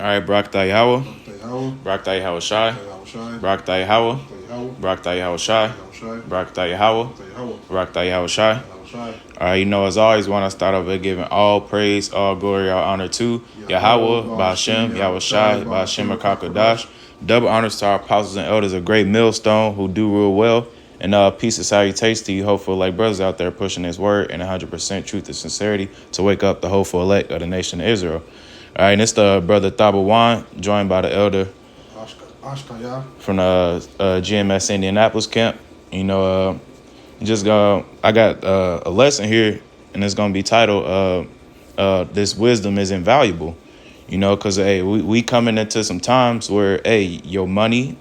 All right, Barak Thai Yahweh. Yahweh. Barak Thai Yahweh Shai. Yahweh. Barak Thai Yahweh. Yahweh. Barak Thai Yahweh Shai. Barak Thai Yahweh. Yahweh. Barak Thai Yahweh Shai. Yahweh. All right, you know, as always, want to start off by giving all praise, all glory, all honor to Yahweh, Ba'ashem, Yahweh Shai, Ba'ashem HaKadosh. Double honors to our apostles and elders, a great millstone who do real well. And peace and salutations to you, hopeful like brothers out there pushing his word and 100% truth and sincerity to wake up the hopeful elect of the nation of Israel. All right, and it's the brother Thabawan, joined by the elder from the GMS Indianapolis camp. You know, I got a lesson here, and it's gonna be titled "This wisdom is invaluable." You know, because hey, we coming into some times where hey, your money,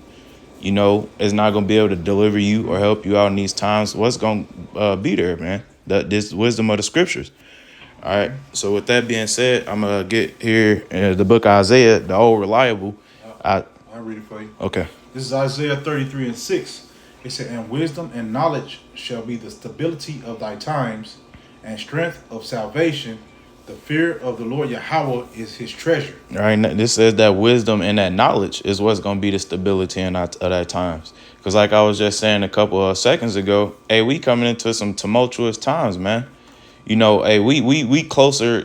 you know, is not gonna be able to deliver you or help you out in these times. What's gonna be there, man? This wisdom of the scriptures. All right. So with that being said, I'm gonna get here the book of Isaiah, the old reliable. I'll read it for you. Okay. This is Isaiah 33:6. It said, "And wisdom and knowledge shall be the stability of thy times, and strength of salvation. The fear of the Lord Yahweh is his treasure." All right. This says that wisdom and that knowledge is what's gonna be the stability of that times. Because like I was just saying a couple of seconds ago, hey, we coming into some tumultuous times, man. You know, hey, we closer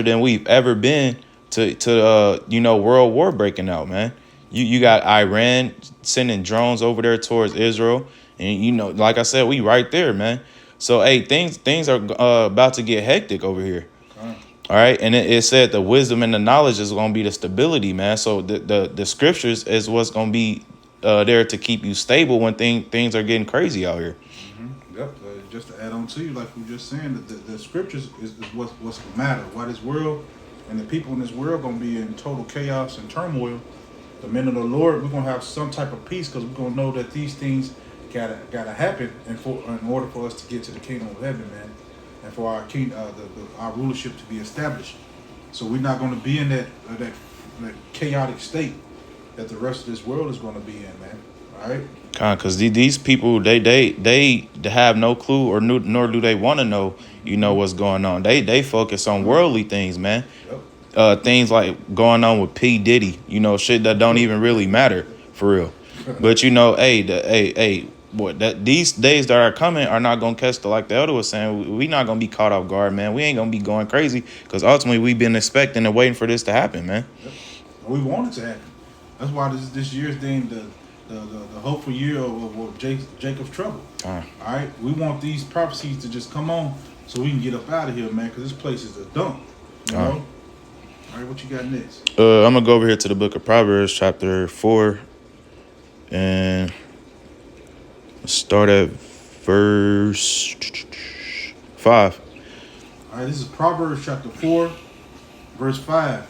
than we've ever been to you know, world war breaking out, man. You got Iran sending drones over there towards Israel, and you know, like I said, we right there, man. So hey, things are about to get hectic over here. All right, and it said the wisdom and the knowledge is going to be the stability, man. So the scriptures is what's going to be there to keep you stable when things are getting crazy out here. Mm-hmm. Yep. Just to add on to you, like we were just saying, that the scriptures is what's the matter. Why this world and the people in this world going to be in total chaos and turmoil. The men of the Lord, we're going to have some type of peace because we're going to know that these things gotta happen in order for us to get to the kingdom of heaven, man, and for our our rulership to be established. So we're not going to be in that chaotic state that the rest of this world is going to be in, man. All right. Because these people, they have no clue or nor do they want to know, you know, what's going on. They focus on worldly things, man. Yep. Things like going on with P. Diddy, you know, shit that don't even really matter for real. But you know, boy, that these days that are coming are not gonna catch like the elder was saying. We not gonna be caught off guard, man. We ain't gonna be going crazy because ultimately we've been expecting and waiting for this to happen, man. Yep. We want it to happen. That's why this year's named the hopeful year of Jacob's trouble. All right, we want these prophecies to just come on so we can get up out of here, man, because this place is a dump. You know. All right, what you got next? I'm gonna go over here to the book of Proverbs, chapter 4, and start at verse 5. All right, this is Proverbs chapter 4, verse 5.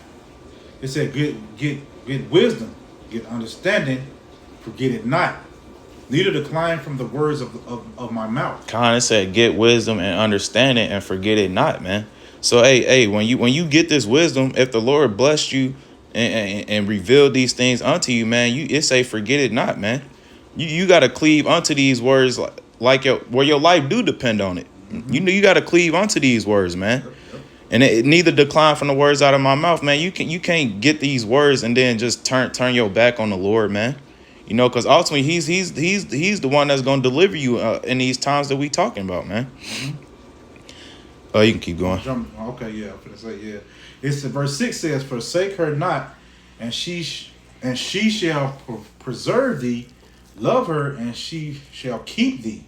It said, "Get wisdom, get understanding, forget it not. Neither decline from the words of my mouth." It said, "Get wisdom and understanding, and forget it not, man." So hey, when you get this wisdom, if the Lord blessed you and revealed these things unto you, man, it say forget it not, man. You gotta cleave unto these words like where your life do depend on it. Mm-hmm. You gotta cleave unto these words, man. Yep. And it neither decline from the words out of my mouth, man. You can't get these words and then just turn your back on the Lord, man. You know, because ultimately he's the one that's gonna deliver you in these times that we talking about, man. Mm-hmm. Oh, you can keep going. Okay, yeah, I'm gonna say, yeah. It's verse 6 says, "Forsake her not, and she shall preserve thee. Love her, and she shall keep thee."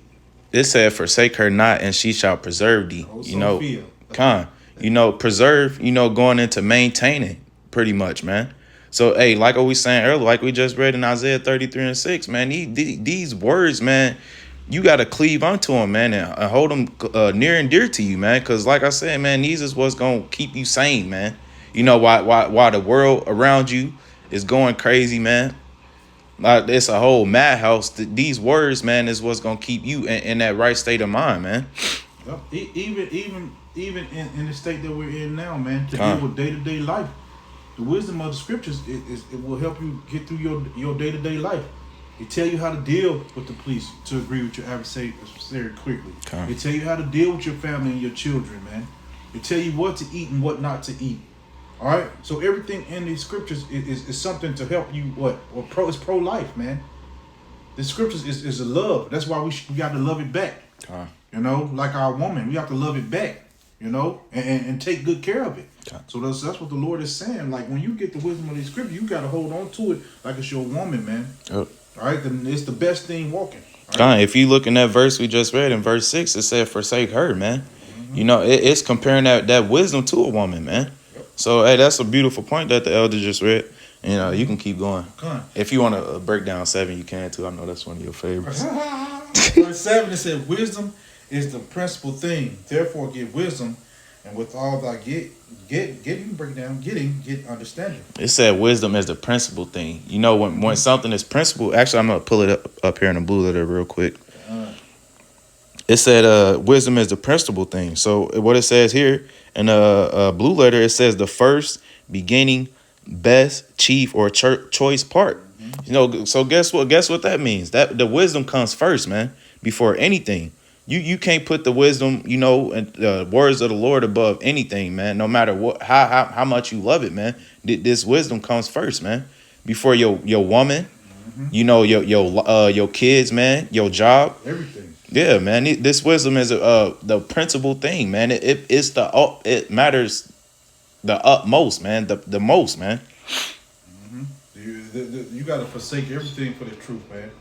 It said, "Forsake her not, and she shall preserve thee." You know, preserve. You know, going into maintaining, pretty much, man. So, hey, like what we saying earlier, like we just read in Isaiah 33:6, man. These words, man. You got to cleave unto them, man, and hold them near and dear to you, man. Because like I said, man, these is what's going to keep you sane, man. You know, why the world around you is going crazy, man. Like, it's a whole madhouse. These words, man, is what's going to keep you in that right state of mind, man. Yep. Even in the state that we're in now, man, to deal with day-to-day life. The wisdom of the scriptures, it will help you get through your day-to-day life. They tell you how to deal with the police to agree with your adversary quickly. They tell you how to deal with your family and your children, man. They tell you what to eat and what not to eat. All right. So everything in these scriptures is something to help you. It's pro life, man. The scriptures is a love. That's why we got to love it back. You know, like our woman, we have to love it back. You know, and take good care of it. So that's what the Lord is saying. Like when you get the wisdom of these scriptures, you got to hold on to it like it's your woman, man. Yep. All right, then it's the best thing walking. Right? If you look in that verse we just read in verse 6, it said, "Forsake her, man." You know, it's comparing that wisdom to a woman, man. Yep. So hey, that's a beautiful point that the elder just read. You know, you can keep going. If you want to break down 7, you can too. I know that's one of your favorites. Verse 7, it said, "Wisdom is the principal thing. Therefore, get wisdom, and with all thy get." You can break it down. Get understanding. It said wisdom is the principal thing. You know, when something is principal. Actually, I'm gonna pull it up here in the blue letter real quick. It said wisdom is the principal thing. So what it says here in a blue letter, it says the first, beginning, best, chief, or choice part. You know, so guess what that means? That the wisdom comes first, man, before anything. You can't put the wisdom, you know, and the words of the Lord above anything, man. No matter what, how much you love it, man. This wisdom comes first, man. Before your woman, you know, your kids, man, your job, everything. Yeah, man. This wisdom is the principal thing, man. It matters the utmost, man. The most, man. You got to forsake everything for the truth, man.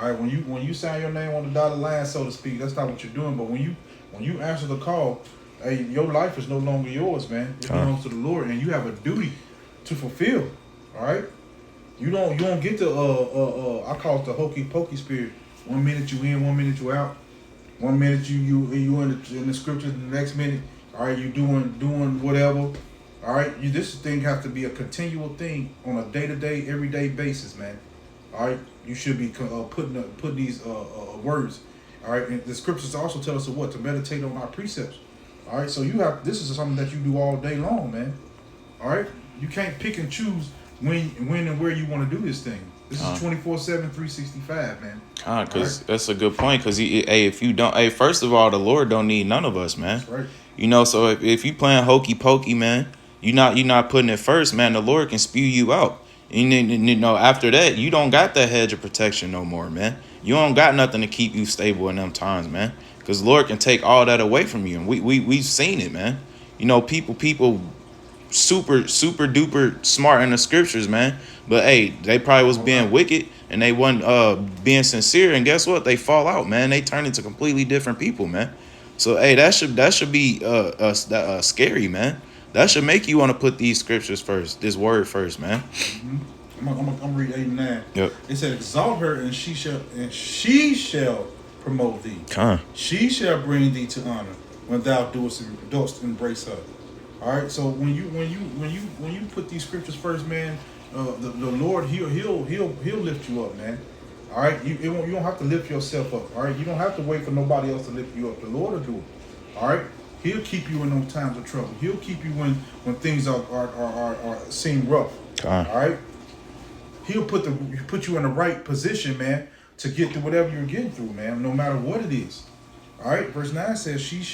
All right, when you sign your name on the dotted line, so to speak, that's not what you're doing. But when you answer the call, hey, your life is no longer yours, man. It belongs to the Lord, and you have a duty to fulfill. All right, you don't get the I call it the hokey pokey spirit. 1 minute you in, 1 minute you out. 1 minute you in the scriptures, the next minute, all right, you doing whatever. All right, this thing has to be a continual thing on a day-to-day, everyday basis, man. All right, you should be putting these words. All right, and the scriptures also tell us to meditate on our precepts. All right, so this is something that you do all day long, man. All right, you can't pick and choose when and where you want to do this thing. This is 24/7, 365, man. Because that's a good point. Because if you don't, first of all, the Lord don't need none of us, man. That's right. You know, so if you playing hokey pokey, man, you're not putting it first, man. The Lord can spew you out. And you know, after that, you don't got that hedge of protection no more, man. You don't got nothing to keep you stable in them times, man. Because Lord can take all that away from you, and we've seen it, man. You know, people super duper smart in the scriptures, man. But hey, they probably was being wicked and they wasn't being sincere, and guess what? They fall out, man. They turn into completely different people, man. So hey, that should be scary, man. That should make you want to put these scriptures first, this word first, man. I'm gonna read 8 and 9. Yep. It said, "Exalt her, and she shall promote thee. She shall bring thee to honor when thou dost embrace her." All right. So when you put these scriptures first, man, the Lord he'll lift you up, man. All right. You don't have to lift yourself up. All right. You don't have to wait for nobody else to lift you up. The Lord will do it. All right. He'll keep you in those times of trouble. He'll keep you when things are seem rough. All right. He'll put you in the right position, man, to get through whatever you're getting through, man, no matter what it is. All right. Verse 9 says she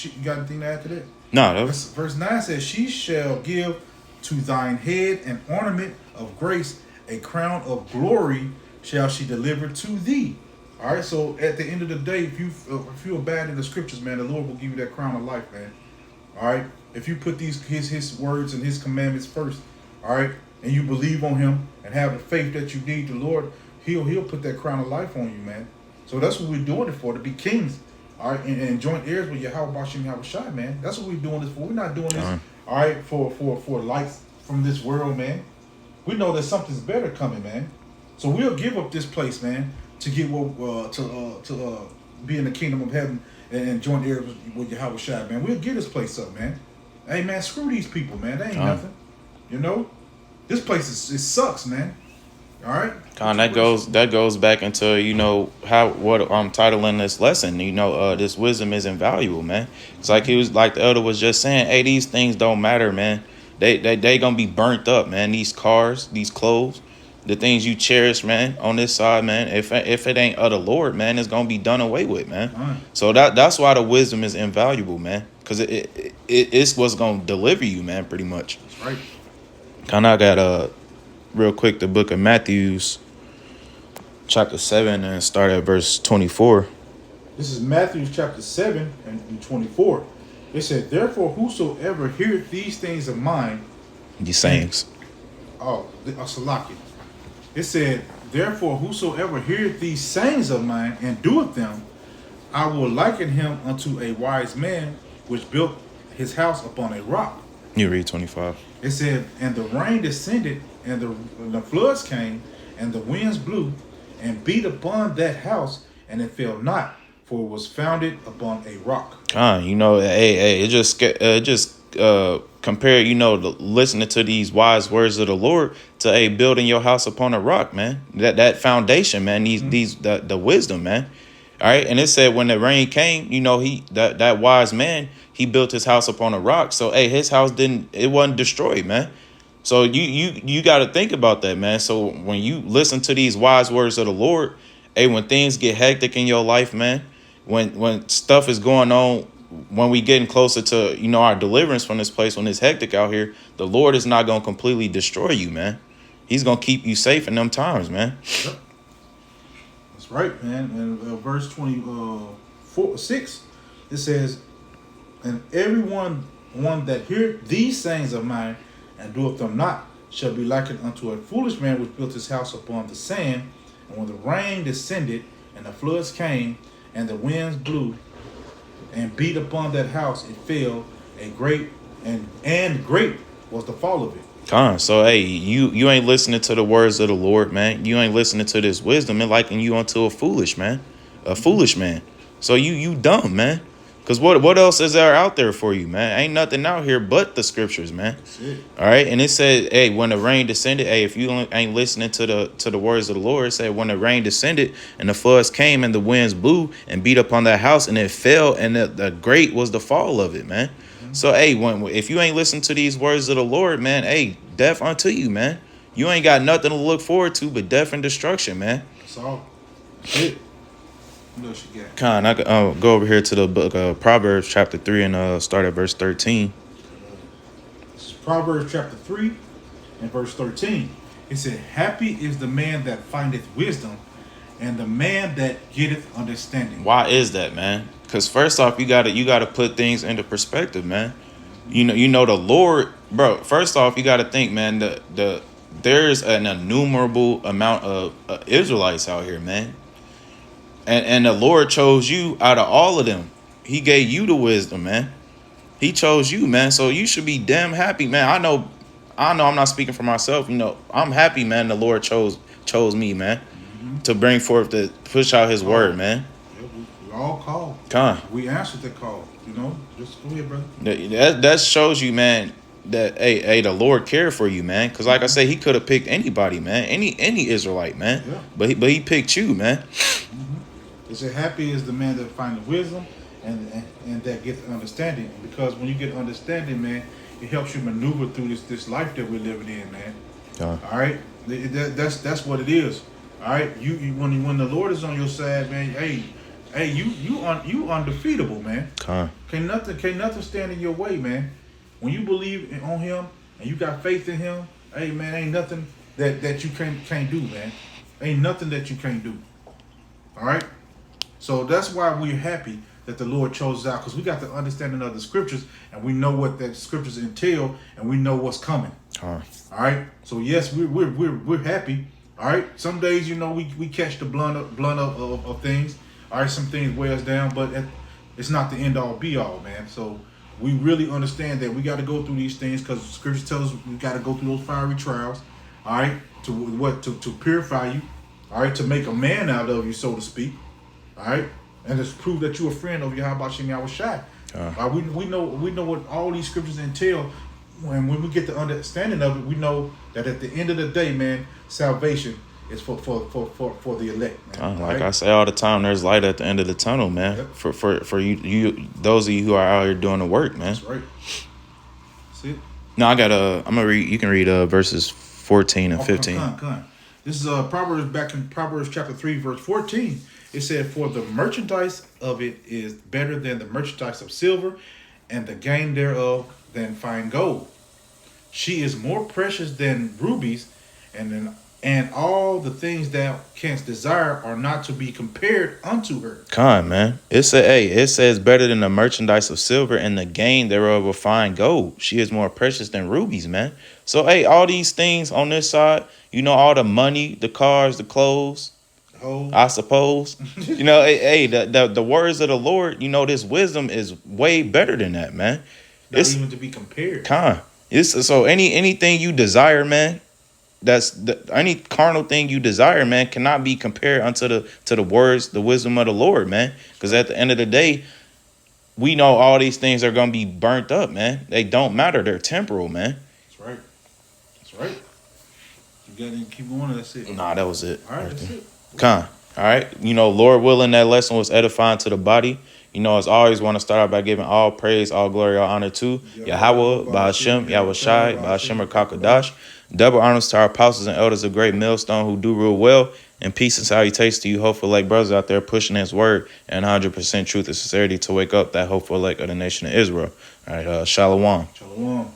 you got anything to add to that? No. Verse 9 says, "She shall give to thine head an ornament of grace, a crown of glory shall she deliver to thee." All right, so at the end of the day, if you abandon the scriptures, man, the Lord will give you that crown of life, man. All right, if you put his words and his commandments first, all right, and you believe on him and have the faith that you need, the Lord, he'll put that crown of life on you, man. So that's what we're doing it for, to be kings, all right, and joint heirs with Yahweh Bashim Yahushai, man. That's what we're doing this for. We're not doing this, all right, for lights from this world, man. We know that something's better coming, man. So we'll give up this place, man, to get to be in the kingdom of heaven and join heirs with Yahweh Shai, man. We'll get this place up, man. Hey, man, screw these people, man. They ain't nothing. You know, this place it sucks, man. All right. That goes back into, you know, what I'm titling this lesson. You know, this wisdom is invaluable, man. It's like the elder was just saying. Hey, these things don't matter, man. They gonna be burnt up, man. These cars, these clothes. The things you cherish, man, on this side, man, if it ain't of the Lord, man, it's gonna be done away with, man. Right. So that's why the wisdom is invaluable, man, because it's what's gonna deliver you, man, pretty much. That's right. Kind of got real quick the book of Matthew's chapter 7 and start at verse 24. This is Matthew chapter 7 and 24. It said, therefore, whosoever heareth these things of mine, These sayings. Salaki. It said, therefore, whosoever heareth these sayings of mine and doeth them, I will liken him unto a wise man which built his house upon a rock. You read 25. It said, and the rain descended, and the floods came, and the winds blew, and beat upon that house, and it fell not, for it was founded upon a rock. It just compare, listening to these wise words of the Lord to building your house upon a rock, man. That foundation, man. The wisdom, man. All right, and it said when the rain came, that wise man, he built his house upon a rock. So his house wasn't destroyed, man. So you got to think about that, man. So when you listen to these wise words of the Lord, when things get hectic in your life, man, when stuff is going on, when we getting closer to, our deliverance from this place, when it's hectic out here, the Lord is not going to completely destroy you, man. He's going to keep you safe in them times, man. Yep. That's right, man. And verse 6, it says, and everyone that heareth these sayings of mine and doeth them not shall be likened unto a foolish man which built his house upon the sand. And when the rain descended and the floods came and the winds blew and beat upon that house, it fell, a great and great was the fall of it. So you ain't listening to the words of the Lord, man. You ain't listening to this wisdom and liking you unto a foolish man. Foolish man. So you dumb, man. Because what else is there out there for you, man? Ain't nothing out here but the scriptures, man. That's it. All right. And it said, when the rain descended, if you ain't listening to the words of the Lord, it said when the rain descended and the floods came and the winds blew and beat upon that house and it fell, and the great was the fall of it, man. Mm-hmm. So if you ain't listening to these words of the Lord, man, death unto you, man. You ain't got nothing to look forward to but death and destruction, man. That's all. That's it. What else you got? Con, I go over here to the book of Proverbs chapter 3 and start at verse 13. This is Proverbs chapter 3 and verse 13. It said, happy is the man that findeth wisdom, and the man that getteth understanding. Why is that, man? Because first off, you gotta put things into perspective, man. The Lord, bro. First off, you gotta think, man. There's an innumerable amount of Israelites out here, man. And the Lord chose you out of all of them. He gave you the wisdom, man. He chose you, man. So you should be damn happy, man. I know I'm not speaking for myself. I'm happy, man. The Lord chose me, man, to bring forth, to push out his word, man. Yeah, we all called. We answered the call, Just go ahead, brother. That shows you, man, that the Lord cared for you, man. Because like I said, he could have picked anybody, man. Any Israelite, man. Yeah. But he picked you, man. Mm-hmm. It said, happy is the man that findeth wisdom and that gets understanding. Because when you get understanding, man, it helps you maneuver through this life that we're living in, man. All right, that's what it is. All right, when the Lord is on your side, man, you undefeatable, man. Can't nothing stand in your way, man. When you believe on Him and you got faith in Him, man, ain't nothing that you can't do, man. Ain't nothing that you can't do. All right. So that's why we're happy that the Lord chose us out, because we got the understanding of the scriptures and we know what the scriptures entail and we know what's coming. All right. So yes, we're happy. All right. Some days, we catch the blunt of things. All right. Some things wear us down, but it's not the end all be all, man. So we really understand that we got to go through these things, because scripture tells us we got to go through those fiery trials. All right. To purify you. All right. To make a man out of you, so to speak. All right, and it's prove that you're a friend of Yahweh Shem Yahweh Shai. We know what all these scriptures entail. When we get the understanding of it, we know that at the end of the day, man, salvation is for the elect, man. Like I say all the time, there's light at the end of the tunnel, man. Yep. For you those of you who are out here doing the work, man. That's right. See it? No, I'm gonna read. You can read verses 14 and 15. Come on. This is Proverbs, back in Proverbs chapter 3, verse 14. It said, for the merchandise of it is better than the merchandise of silver, and the gain thereof than fine gold. She is more precious than rubies, and all the things thou canst desire are not to be compared unto her. Man. It says better than the merchandise of silver and the gain thereof of fine gold. She is more precious than rubies, man. So, hey, all these things on this side, all the money, the cars, the clothes, Oh, I suppose, the words of the Lord, this wisdom is way better than that, man. not It's even to be compared. It's so anything you desire, man. Any carnal thing you desire, man, cannot be compared unto the words, the wisdom of the Lord, man. Because at the end of the day, we know all these things are gonna be burnt up, man. They don't matter. They're temporal, man. That's right. That's right. You got to keep going. That's it. Nah, that was it. All right, that's it. All right. Lord willing, that lesson was edifying to the body. As always, want to start out by giving all praise, all glory, all honor to Yahweh, Ba'ashem, Yahweh Shai, Ba'ashem Kakadash. Double honors to our apostles and elders of Great Millstone who do rule well. And peace and salutations to you, hopeful elect brothers out there pushing his word and 100% truth and sincerity to wake up that hopeful elect of the nation of Israel. All right, Shalom. Shalom.